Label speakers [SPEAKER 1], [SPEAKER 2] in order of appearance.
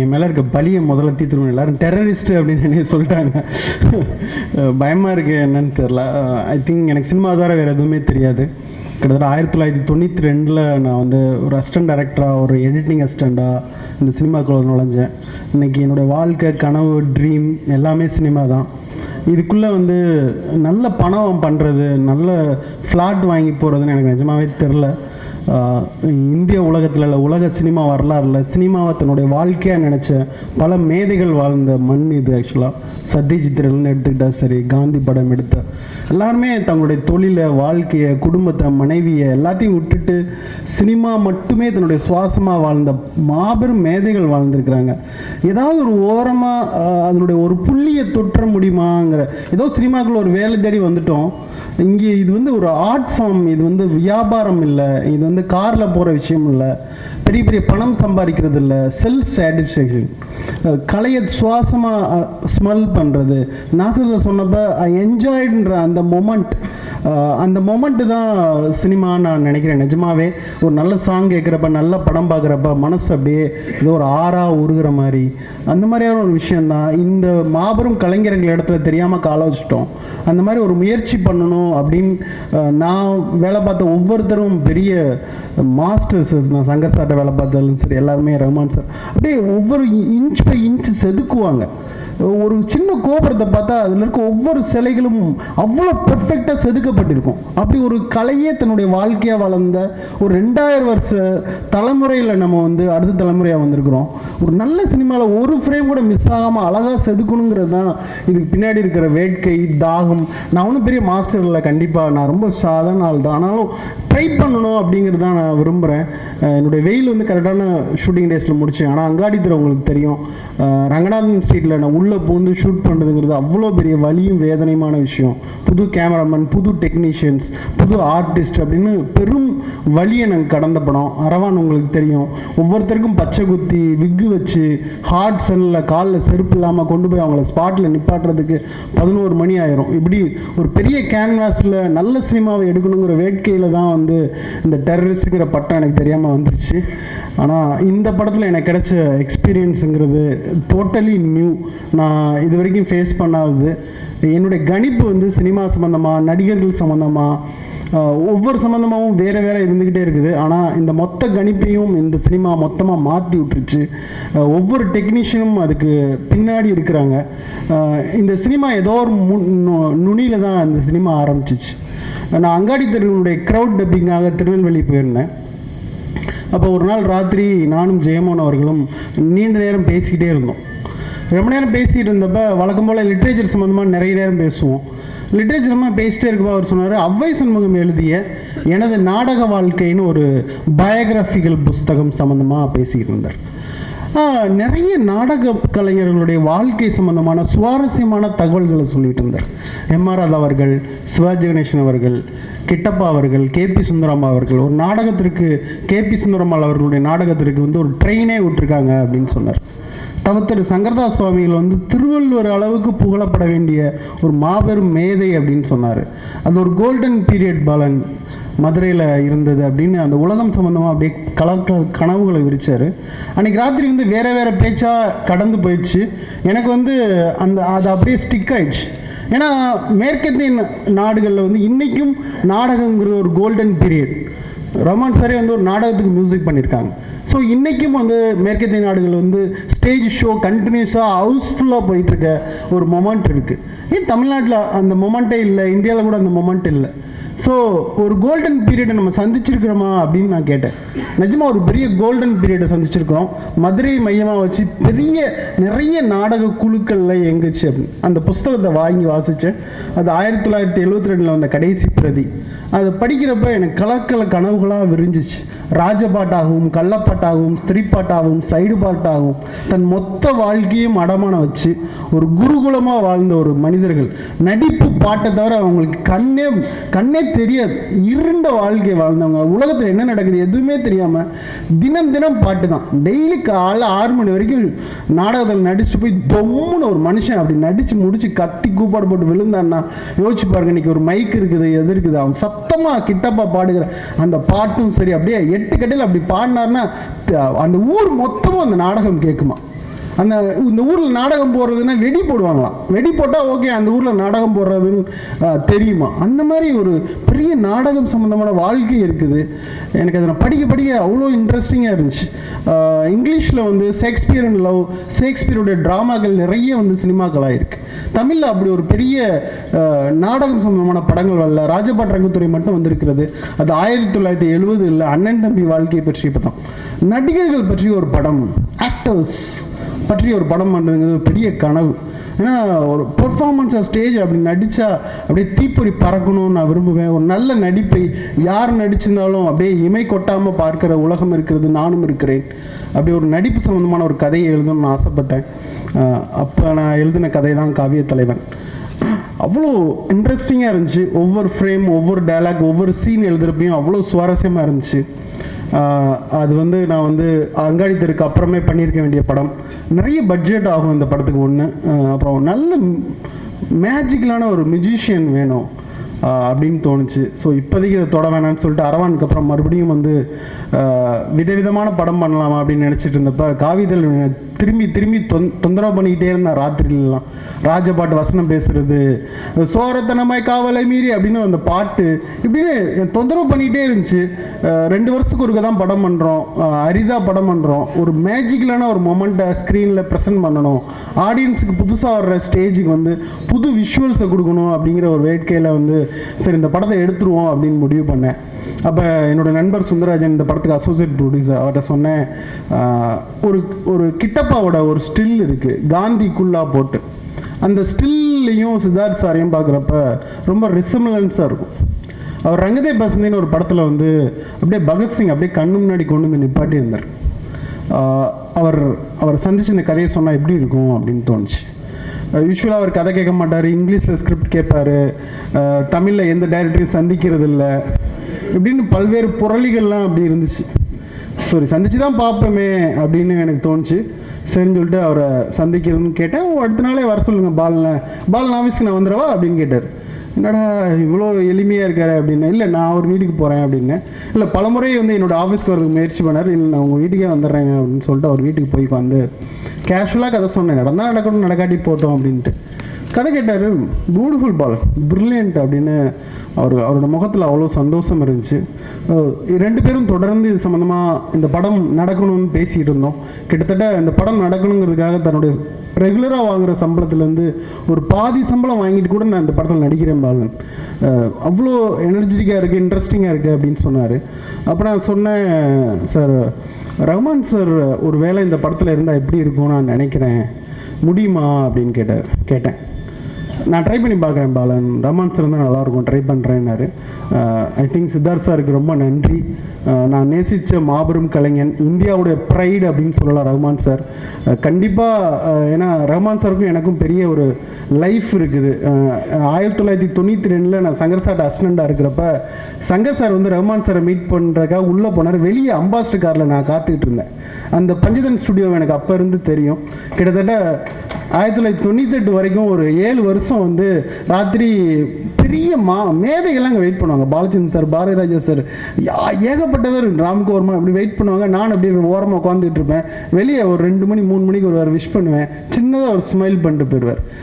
[SPEAKER 1] என் மேலே இருக்க பலியை முதல்ல தீர்த்துருவோம். எல்லாரும் டெரரிஸ்ட் அப்படின்னு சொல்லிட்டாங்க. பயமாக இருக்குது, என்னன்னு தெரில. ஐ திங்க் எனக்கு சினிமா தவிர வேறு எதுவுமே தெரியாது. கிட்டத்தட்ட 1992 நான் வந்து ஒரு அசிஸ்டன்ட் டைரக்டராக, ஒரு எடிட்டிங் அசிஸ்டண்ட்டாக இந்த சினிமாக்குள்ள நுழைஞ்சேன். இன்றைக்கி என்னோடய வாழ்க்கை, கனவு, ட்ரீம் எல்லாமே சினிமா தான். இதுக்குள்ளே வந்து நல்ல பணம் பண்ணுறது, நல்ல ஃப்ளாட் வாங்கி போகிறதுன்னு எனக்கு நிஜமாவே தெரில. இந்திய உலகத்தில் இல்லை, உலக சினிமா வரலாறுல சினிமாவை தன்னுடைய வாழ்க்கையாக நினச்ச பல மேதைகள் வாழ்ந்த மண் இது. ஆக்சுவலாக சத்யஜித்ரல்னு எடுத்துக்கிட்டா சரி, காந்தி படம் எடுத்த எல்லாருமே தங்களுடைய தொழிலை, வாழ்க்கையை, குடும்பத்தை, மனைவியை எல்லாத்தையும் விட்டுட்டு சினிமா மட்டுமே தன்னுடைய சுவாசமாக வாழ்ந்த மாபெரும் மேதைகள் வாழ்ந்துருக்கிறாங்க. ஏதாவது ஒரு ஓரமாக அதனுடைய ஒரு புள்ளியை தொற்ற முடியுமாங்கிற ஏதோ சினிமாக்குள்ள ஒரு வேலை தேடி வந்துட்டோம். இங்கே இது வந்து ஒரு ஆர்ட் ஃபார்ம், இது வந்து வியாபாரம் இல்லை, இது வந்து காரில் போகிற விஷயம் இல்லை, பெரிய பெரிய பணம் சம்பாதிக்கிறது இல்லை, செல்ஃப் சாட்டிஸ்ஃபேக்ஷன், கலையை சுவாசமாக ஸ்மெல் பண்ணுறது. நாசரில் சொன்னப்போ ஐ என்ஜாய்டுன்ற அந்த மொமெண்ட்டு தான் சினிமான்னு நான் நினைக்கிறேன். நிஜமாவே ஒரு நல்ல சாங் கேட்குறப்ப, நல்ல படம் பார்க்குறப்ப மனசு அப்படியே ஏதோ ஒரு ஆறாக உருகிற மாதிரி, அந்த மாதிரியான ஒரு விஷயந்தான். இந்த மாபெரும் கலைஞர்கள் இடத்துல தெரியாமல் கால வச்சுட்டோம். அந்த மாதிரி ஒரு முயற்சி பண்ணணும் அப்படின்னு நான் வேலை பார்த்த ஒவ்வொருத்தரும் பெரிய மாஸ்டர்ஸ். நான் சங்கர் சார்ட்ட வேலை பார்த்தாலும் சரி, எல்லாருமே ரஹ்மான் சார் அப்படியே ஒவ்வொரு இன்ச் பை இன்ச் செதுக்குவாங்க. ஒரு சின்ன கோபுரத்தை பார்த்தா அதில் இருக்க ஒவ்வொரு சிலைகளும் அவ்வளோ பெர்ஃபெக்டாக செதுக்கப்பட்டிருக்கும். அப்படி ஒரு கலையே தன்னுடைய வாழ்க்கையாக வளர்ந்த ஒரு 2000 வருஷ தலைமுறையில் நம்ம வந்து அடுத்த தலைமுறையாக வந்திருக்கிறோம். ஒரு நல்ல சினிமாவில் ஒரு ஃப்ரேம் கூட மிஸ் ஆகாமல் அழகாக செதுக்கணுங்கிறது தான் இதுக்கு பின்னாடி இருக்கிற வேட்கை, தாகம். நான் ஒன்றும் பெரிய மாஸ்டர் இல்லை, கண்டிப்பாக நான் ரொம்ப சாதாரண ஆள் தான். ஆனாலும் ட்ரை பண்ணணும் அப்படிங்கிறது தான் நான் விரும்புகிறேன். என்னுடைய வெயில் வந்து கரெக்டான ஷூட்டிங் டேஸில் முடித்தேன். ஆனால் அங்காடித்துறை உங்களுக்கு தெரியும், ரங்கநாதன் ஸ்ட்ரீட்டில் நான் உள்ளே பூந்து ஷூட் பண்ணுறதுங்கிறது அவ்வளோ பெரிய வலியும் வேதனையுமான விஷயம். புது கேமராமேன், புது டெக்னீஷியன்ஸ், புது ஆர்டிஸ்ட் அப்படின்னு பெரும் வழியை நாங்கள் கடந்த படம். அரவான் உங்களுக்கு தெரியும், ஒவ்வொருத்தருக்கும் பச்சை குத்தி விக்கு வச்சு ஹார்ட் சன்னில் காலில் செருப்பு இல்லாமல் கொண்டு போய் அவங்கள ஸ்பாட்டில் நிப்பாட்டுறதுக்கு 11 மணி ஆயிரும். இப்படி ஒரு பெரிய கேன்வாஸில் நல்ல சினிமாவை எடுக்கணுங்கிற வேட்கையில் தான் வந்து இந்த டெரரிஸ்ட்ங்கிற பட்டம் எனக்கு தெரியாமல் வந்துருச்சு. ஆனால் இந்த படத்தில் எனக்கு கிடைச்ச எக்ஸ்பீரியன்ஸுங்கிறது டோட்டலி நியூ. நான் இது வரைக்கும் ஃபேஸ் பண்ணாதது. என்னுடைய கணிப்பு வந்து சினிமா சம்மந்தமாக, நடிகர்கள் சம்மந்தமாக, ஒவ்வொரு சம்மந்தமாகவும் வேறு வேறு இருந்துக்கிட்டே இருக்குது. ஆனால் இந்த மொத்த கணிப்பையும் இந்த சினிமா மொத்தமாக மாற்றி விட்டுருச்சு. ஒவ்வொரு டெக்னீஷியனும் அதுக்கு பின்னாடி இருக்கிறாங்க. இந்த சினிமா ஏதோ ஒரு நுனியில் தான் இந்த சினிமா ஆரம்பிச்சிச்சு. நான் அங்காடி தெருவினுடைய க்ரௌட் டப்பிங்காக திருநெல்வேலி போயிருந்தேன். அப்போ ஒரு நாள் ராத்திரி நானும் ஜெயமோகன் அவர்களும் நீண்ட நேரம் பேசிக்கிட்டே இருந்தோம். ரொம்ப நேரம் பேசிகிட்டு இருந்தப்போ வழக்கம் போல் லிட்ரேச்சர் சம்மந்தமாக நிறைய நேரம் பேசுவோம். லிட்ரேச்சரமாக பேசிட்டே இருக்கப்போ அவர் சொன்னார், அவ்வை சண்முகம் எழுதிய எனது நாடக வாழ்க்கைன்னு ஒரு பயோகிராஃபிக்கல் புஸ்தகம் சம்மந்தமாக பேசிக்கிட்டு இருந்தார். நிறைய நாடக கலைஞர்களுடைய வாழ்க்கை சம்பந்தமான சுவாரஸ்யமான தகவல்களை சொல்லிட்டு இருந்தார். எம்.ஆர். ராதா அவர்கள், சிவாஜி கணேசன் அவர்கள், கிட்டப்பா அவர்கள், கே.பி. சுந்தரம்மா அவர்கள், ஒரு நாடகத்திற்கு கே.பி. சுந்தரம்மாள் அவர்களுடைய நாடகத்திற்கு வந்து ஒரு ட்ரெயினே விட்டுருக்காங்க அப்படின்னு சொன்னார். தவிர சங்கரதாஸ் சுவாமிகள் வந்து திருவள்ளுவர் அளவுக்கு புகழப்பட வேண்டிய ஒரு மாபெரும் மேதை அப்படின்னு சொன்னார். அது ஒரு கோல்டன் பீரியட் பாலன் மதுரையில் இருந்தது அப்படின்னு அந்த உலகம் சம்மந்தமாக அப்படியே கனவுகளை விரிச்சார். அன்றைக்கி ராத்திரி வந்து வேறு வேறு பேச்சாக கடந்து போயிடுச்சு. எனக்கு வந்து அது அப்படியே ஸ்டிக் ஆயிடுச்சு. ஏன்னா மேற்கத்திய நாடுகளில் வந்து இன்றைக்கும் நாடகங்கிறது ஒரு கோல்டன் பீரியட். ரஹ்மான் சாரே வந்து ஒரு நாடகத்துக்கு மியூசிக் பண்ணியிருக்காங்க. ஸோ இன்றைக்கும் வந்து மேற்கத்திய நாடுகள் வந்து ஸ்டேஜ் ஷோ கண்டினியூஸாக ஹவுஸ்ஃபுல்லாக போயிட்டுருக்க ஒரு மொமெண்ட் இருக்குது. ஏன் தமிழ்நாட்டில் அந்த மொமெண்ட்டே இல்லை, இந்தியாவில் கூட அந்த மொமெண்ட் இல்லை. ஸோ ஒரு கோல்டன் பீரியடை நம்ம சந்திச்சிருக்கிறோமா அப்படின்னு நான் கேட்டேன். நிஜமாக ஒரு பெரிய கோல்டன் பீரியடை சந்திச்சிருக்கிறோம். மதுரை மையமாக வச்சு நிறைய நாடக குழுக்களில் எங்குச்சு அப்படின்னு அந்த புஸ்தகத்தை வாங்கி வாசித்தேன். அது 1972 வந்த கடைசி பிரதி. அதை படிக்கிறப்ப எனக்கு கனவுகளாக விரிஞ்சிச்சு. ராஜபாட்டாகவும், கள்ளப்பாட்டாகவும், ஸ்திரீப்பாட்டாகவும், சைடு பாட்டாகவும் தன் மொத்த வாழ்க்கையும் அடமான வச்சு ஒரு குருகுலமாக வாழ்ந்த ஒரு மனிதர்கள். நடிப்பு பாட்டை தவிர அவங்களுக்கு கண்ணே தெரியாது, இருண்ட வாழ்க்கை வாழ்ந்தவங்க, உலகத்தில் என்ன நடக்குது எதுவுமே தெரியாமல் தினம் தினம் பாட்டு தான். டெய்லி காலைல 6 மணி வரைக்கும் நாடகத்தில் நடிச்சுட்டு போய் தொம்முன்னு ஒரு மனுஷன் அப்படி நடித்து முடிச்சு கத்தி கூப்பாடு போட்டு விழுந்தான்னா யோசிச்சு பாருங்க. இன்னைக்கு ஒரு மைக் இருக்குது, எது இருக்குது, அவன் சத்தமாக கிட்டப்பா பாடுகிற அந்த பாட்டும் சரி, அப்படியே 8 கட்டையில் அப்படி பாடினார்னா அந்த ஊர் மொத்தமும் அந்த நாடகம் கேட்குமா. இந்த ஊரில் நாடகம் போடுறதுன்னா வெடி போடுவாங்களாம், வெடி போட்டால் ஓகே அந்த ஊரில் நாடகம் போடுறதுன்னு தெரியுமா. அந்த மாதிரி ஒரு பெரிய நாடகம் சம்மந்தமான வாழ்க்கை இருக்குது. எனக்கு அதை நான் படிக்க அவ்வளோ இன்ட்ரெஸ்டிங்காக இருந்துச்சு. இங்கிலீஷில் வந்து ஷேக்ஸ்பியர் அண்ட் லவ், ஷேக்ஸ்பியருடைய ட்ராமாக்கள் நிறைய வந்து சினிமாக்களாக இருக்குது. தமிழில் அப்படி ஒரு பெரிய நாடகம் சம்பந்தமான படங்கள் வரல. ராஜபாட் ரங்கத்துறை மட்டும் வந்திருக்கிறது. அது 1970 அண்ணன் தம்பி வாழ்க்கையை பற்றி தான். நடிகர்கள் பற்றி ஒரு படம், ஆக்டர்ஸ் பற்றி ஒரு படம் பண்ணுறதுங்கிறது ஒரு பெரிய கனவு. ஏன்னா ஒரு பெர்ஃபார்மன்ஸாக ஸ்டேஜ் அப்படி நடித்தா அப்படியே தீப்பொறி பறக்கணும்னு நான் விரும்புவேன். ஒரு நல்ல நடிப்பை யார் நடிச்சிருந்தாலும் அப்படியே இமை கொட்டாமல் பார்க்குற உலகம் இருக்கிறது, நானும் இருக்கிறேன். அப்படி ஒரு நடிப்பு சம்மந்தமான ஒரு கதையை எழுதணும்னு ஆசைப்பட்டேன். அப்போ நான் எழுதின கதை தான் காவிய தலைவன். அவ்வளோ இன்ட்ரெஸ்டிங்காக இருந்துச்சு. ஒவ்வொரு ஃப்ரேம், ஒவ்வொரு டைலாக், ஒவ்வொரு சீன் எழுதுறப்பையும் அவ்வளோ சுவாரஸ்யமாக இருந்துச்சு. அது வந்து நான் வந்து அங்காடி தெருக்கு அப்புறமே பண்ணியிருக்க வேண்டிய படம். நிறைய பட்ஜெட் ஆகும் இந்த படத்துக்கு ஒன்று. அப்புறம் நல்ல மேஜிக்கலான ஒரு மியூசிஷியன் வேணும் அப்படின்னு தோணுச்சு. ஸோ இப்போதைக்கு இதை தொட வேணான்னு சொல்லிட்டு அரவானுக்கு அப்புறம் மறுபடியும் வந்து விதவிதமான படம் பண்ணலாமா அப்படின்னு நினச்சிட்டு இருந்தப்போ காவிதல் திரும்பி தொந்தரவு பண்ணிக்கிட்டே இருந்தேன். ராத்திரிலாம் ராஜபாட்டு வசனம் பேசுறது, சோரத்தனமாய் காவலை மீறி அப்படின்னு அந்த பாட்டு இப்படின்னு தொந்தரவு பண்ணிக்கிட்டே இருந்துச்சு. 2 வருஷத்துக்கு ஒருக்க தான் படம் பண்ணுறோம், அரிதாக படம் பண்ணுறோம். ஒரு மேஜிக்கலான ஒரு மொமெண்ட்டை ஸ்க்ரீனில் ப்ரெசென்ட் பண்ணணும், ஆடியன்ஸுக்கு புதுசாக வர்ற ஸ்டேஜுக்கு வந்து புது விஷுவல்ஸை கொடுக்கணும் அப்படிங்கிற ஒரு வேட்கையில் வந்து சரி இந்த படத்தை எடுத்துருவோம் அப்படின்னு முடிவு பண்ணேன். அப்போ என்னோட நண்பர் சுந்தரராஜன் இந்த படத்துக்கு அசோசியேட் ப்ரொடியூசர், அவர்கிட்ட சொன்னேன், ஒரு கிட்டப்பாவோட ஒரு ஸ்டில் இருக்குது காந்திக்குள்ளா போட்டு, அந்த ஸ்டில்லையும் சித்தார்த் சாரையும் பார்க்குறப்ப ரொம்ப ரிசமிலன்ஸாக இருக்கும். அவர் ரங்கதே பசந்தின்னு ஒரு படத்தில் வந்து அப்படியே பகத்சிங் அப்படியே கண்ணு முன்னாடி கொண்டு வந்து நிப்பாட்டி இருந்தார். அவர் சந்திச்சு இந்த கதையை சொன்னால் எப்படி இருக்கும் அப்படின்னு தோணுச்சு. யூஸ்வலாக அவர் கதை கேட்க மாட்டார், இங்கிலீஷில் ஸ்கிரிப்ட் கேட்பார், தமிழில் எந்த டைரக்டரையும் சந்திக்கிறது இல்லை, இப்படின்னு பல்வேறு புரளிகள்லாம் அப்படி இருந்துச்சு. சரி சந்திச்சு தான் பார்ப்போமே அப்படின்னு எனக்கு தோணுச்சு. சரின்னு சொல்லிட்டு அவரை சந்திக்கிறதுன்னு கேட்டேன். அடுத்த நாளே வர சொல்லுங்கள் பாலன் ஆஃபீஸ்க்கு நான் வந்துடுவா அப்படின்னு கேட்டார். என்னடா இவ்வளோ எளிமையாக இருக்காரு அப்படின்னு. இல்லை நான் அவர் வீட்டுக்கு போகிறேன் அப்படின்னு. இல்லை பலமுறை வந்து என்னோடய ஆஃபீஸ்க்கு வரதுக்கு முயற்சி பண்ணார். இல்லை நான் உங்கள் வீட்டுக்கே வந்துடுறேங்க அப்படின்னு சொல்லிட்டு அவர் வீட்டுக்கு போய் வந்து கேஷுவலாக கதை சொன்னேன், நடந்தால் நடக்கணும், நடக்காட்டி போட்டோம் அப்படின்ட்டு. கதை கேட்டார். பியூட்டிஃபுல் பால், பிரில்லியன்ட் அப்படின்னு அவரோட முகத்தில் அவ்வளோ சந்தோஷம் இருந்துச்சு. 2 பேரும் தொடர்ந்து இது சம்மந்தமாக இந்த படம் நடக்கணும்னு பேசிகிட்டு இருந்தோம். கிட்டத்தட்ட இந்த படம் நடக்கணுங்கிறதுக்காக தன்னுடைய ரெகுலராக வாங்குகிற சம்பளத்துலேருந்து ஒரு பாதி சம்பளம் வாங்கிட்டு கூட நான் இந்த படத்தில் நடிக்கிறேன் பாலன், அவ்வளோ எனர்ஜெட்டிக்காக இருக்குது, இன்ட்ரெஸ்டிங்காக இருக்குது அப்படின்னு சொன்னார். அப்போ நான் சொன்னேன், சார் ரஹ்மான் சார் ஒரு வேளை இந்த படத்தில் இருந்தால் எப்படி இருக்கும்னு நான் நினைக்கிறேன், முடியுமா அப்படின்னு கேட்டேன். நான் ட்ரை பண்ணி பார்க்குறேன் பாலன், ரஹ்மான் சார் இருந்தால் நல்லாயிருக்கும், ட்ரை பண்ணுறேன்னாரு. ஐ திங்க் சித்தார்த் சாருக்கு ரொம்ப நன்றி. நான் நேசித்த மாபெரும் கலைஞன், இந்தியாவுடைய ப்ரைடு அப்படின்னு சொல்லலாம் ரஹ்மான் சார். கண்டிப்பாக ஏன்னா ரஹ்மான் சாருக்கும் எனக்கும் பெரிய ஒரு லைஃப் இருக்குது. 1992 நான் சங்கர் சார்ட்ட அசிஸ்டண்டாக இருக்கிறப்ப சங்கர் சார் வந்து ரஹ்மான் சாரை மீட் பண்ணுறதுக்காக உள்ளே போனார். வெளியே அம்பாஸ்டர் காரில் நான் காத்துக்கிட்டு இருந்தேன். அந்த பஞ்சதன் ஸ்டுடியோ எனக்கு அப்போ இருந்து தெரியும். கிட்டத்தட்ட 1998 வரைக்கும் ஒரு 7 வருஷம் வந்து ராத்திரி பெரிய மேதைகள்லாம் அங்கே வெயிட் பண்ணுவாங்க. பாலச்சந்திரன் சார், பாரதிராஜா சார், ஏகப்பட்டவர், ராம்கோர்மா இப்படி வெயிட் பண்ணுவாங்க. நான் அப்படியே ஓரமாக உட்காந்துக்கிட்டு இருப்பேன். வெளியே ஒரு 2 மணி 3 மணிக்கு ஒரு விஷ் பண்ணுவேன். சின்னதாக ஒரு ஸ்மைல் பண்ணிட்டு போயிடுவார்.